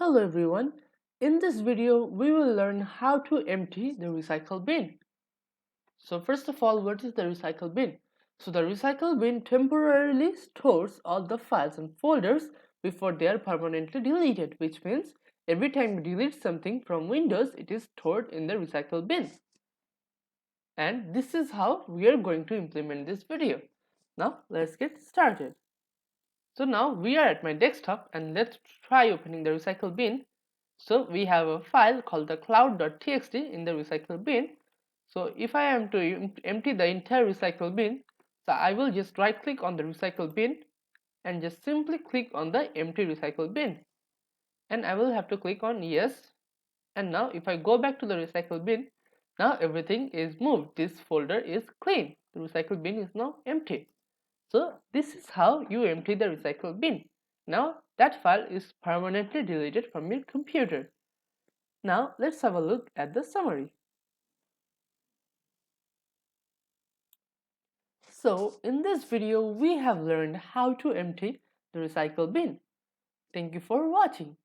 Hello everyone, in this video we will learn how to empty the recycle bin. So first of all, what is the recycle bin? So the recycle bin temporarily stores all the files and folders before they are permanently deleted, which means every time you delete something from Windows, it is stored in the recycle bin. And this is how we are going to implement this video. Now let's get started. So now we are at my desktop and let's try opening the recycle bin. So we have a file called the cloud.txt in the recycle bin. So if I am to empty the entire recycle bin, so I will just right click on the recycle bin and just simply click on the empty recycle bin. And I will have to click on yes. And now if I go back to the recycle bin, now everything is moved. This folder is clean. The recycle bin is now empty. So this is how you empty the recycle bin. Now that file is permanently deleted from your computer. Now let's have a look at the summary. So in this video we have learned how to empty the recycle bin. Thank you for watching.